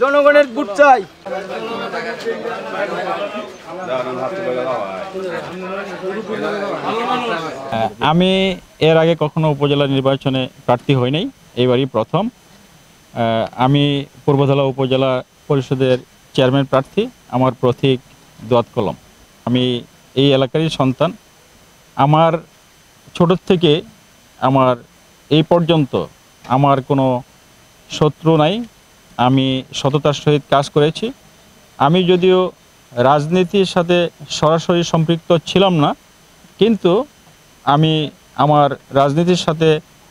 জনগণের ভোট চাই। আমি এর আগে কখনো উপজেলা নির্বাচনে প্রার্থী হই নাই, এবারই প্রথম। আমি পূর্বধলা উপজেলা পরিষদের চেয়ারম্যান প্রার্থী। আমার প্রতীক দোয়াত কলম। আমি এই এলাকারই সন্তান। আমার ছোট থেকে আমার এই পর্যন্ত আমার কোনো শত্রু নাই। আমি সততার সহিত কাজ করেছি। আমি যদিও রাজনীতির সাথে সরাসরি সম্পৃক্ত ছিলাম না, কিন্তু আমি আমার রাজনীতির সাথে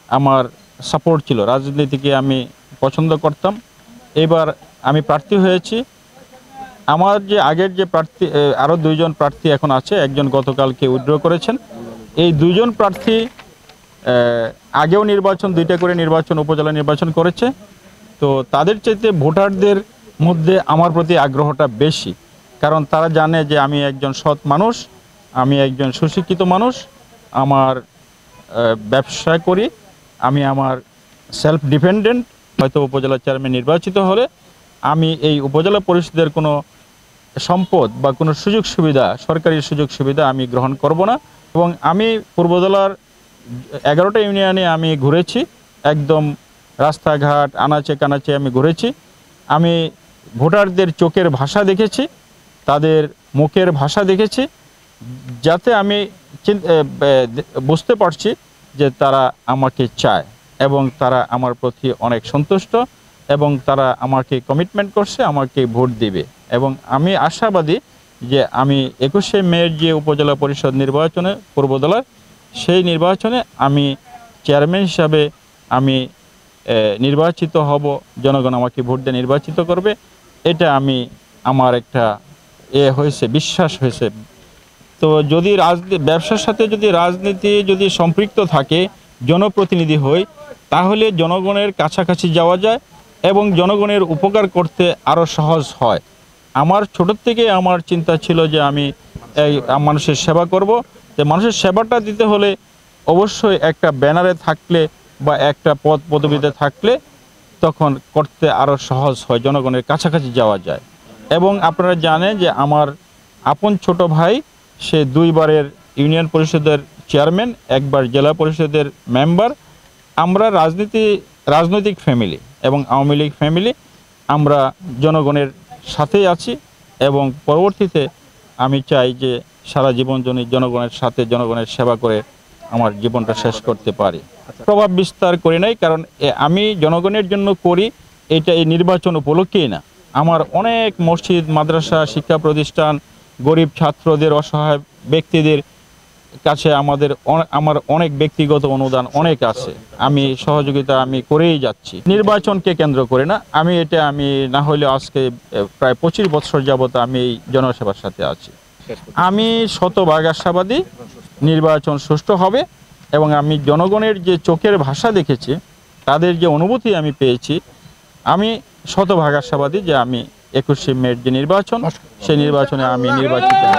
আমার সাপোর্ট ছিল, রাজনীতিকে আমি পছন্দ করতাম। এবার আমি প্রার্থী হয়েছি। আমার যে আগের যে প্রার্থী, আরও দুইজন প্রার্থী এখন আছে, একজন গতকালকে উইথড্র করেছেন। এই দুইজন প্রার্থী আগেও নির্বাচন, দুইটা করে নির্বাচন, উপজেলা নির্বাচন করেছে। তো তাদের চাইতে ভোটারদের মধ্যে আমার প্রতি আগ্রহটা বেশি, কারণ তারা জানে যে আমি একজন সৎ মানুষ, আমি একজন সুশিক্ষিত মানুষ, আমার ব্যবসা করি, আমি আমার সেলফ ডিপেন্ডেন্ট। হয়তো উপজেলা চেয়ারম্যান নির্বাচিত হলে আমি এই উপজেলা পরিষদের কোনো সম্পদ বা কোনো সুযোগ সুবিধা, সরকারি সুযোগ সুবিধা আমি গ্রহণ করব না। এবং আমি পূর্বজেলার 11টা ইউনিয়নে আমি ঘুরেছি, একদম রাস্তাঘাট আনাচে কানাচে আমি ঘুরেছি। আমি ভোটারদের চোখের ভাষা দেখেছি, তাদের মুখের ভাষা দেখেছি, যাতে আমি বুঝতে পারছি যে তারা আমাকে চায় এবং তারা আমার প্রতি অনেক সন্তুষ্ট এবং তারা আমাকে কমিটমেন্ট করছে, আমাকে ভোট দিবে। এবং আমি আশাবাদী যে আমি 21শে মের যে উপজেলা পরিষদ নির্বাচনে পূর্বদলার, সেই নির্বাচনে আমি চেয়ারম্যান হিসাবে আমি নির্বাচিত হব। জনগণ আমাকে ভোট দিয়ে নির্বাচিত করবে, এটা আমার একটা বিশ্বাস হয়েছে। তো যদি ব্যবসার সাথে যদি রাজনীতি যদি সম্পৃক্ত থাকে, জনপ্রতিনিধি হই, তাহলে জনগণের কাছাকাছি যাওয়া যায় এবং জনগণের উপকার করতে আরও সহজ হয়। আমার ছোট থেকে আমার চিন্তা ছিল যে আমি মানুষের সেবা করব। যে মানুষের সেবাটা দিতে হলে অবশ্যই একটা ব্যানারে থাকলে বা একটা পদ পদবিতে থাকলে তখন করতে আরও সহজ হয়, জনগণের কাছাকাছি যাওয়া যায়। এবং আপনারা জানেন যে আমার আপন ছোট ভাই, সে 2বারের ইউনিয়ন পরিষদের চেয়ারম্যান, একবার জেলা পরিষদের মেম্বার। আমরা রাজনৈতিক ফ্যামিলি এবং আওয়ামী লীগ ফ্যামিলি, আমরা জনগণের সাথেই আছি এবং পরবর্তীতে আমি চাই যে সারা জীবন জনগণের সাথে জনগণের সেবা করে আমার জীবনটা শেষ করতে পারি। প্রভাব বিস্তার করি নাই, কারণ আমি জনগণের জন্য করি, এটা এই নির্বাচন উপলক্ষেই না। আমার অনেক মসজিদ, মাদ্রাসা, শিক্ষা প্রতিষ্ঠান, গরিব ছাত্রদের, অসহায় ব্যক্তিদের কাছে আমার অনেক ব্যক্তিগত অনুদান অনেক আছে। আমি সহযোগিতা আমি করেই যাচ্ছি, নির্বাচনকে কেন্দ্র করে না। আমি না হলে আজকে প্রায় 25 বছর যাবত আমি এই জনসেবার সাথে আছি। আমি শতভাগ আশাবাদী নির্বাচন সুষ্ঠু হবে এবং আমি জনগণের যে চোখের ভাষা দেখেছি, তাদের যে অনুভূতি আমি পেয়েছি, আমি শতভাগ আশাবাদী যে আমি 21শে মের যে নির্বাচন, সেই নির্বাচনে আমি নির্বাচিত হব।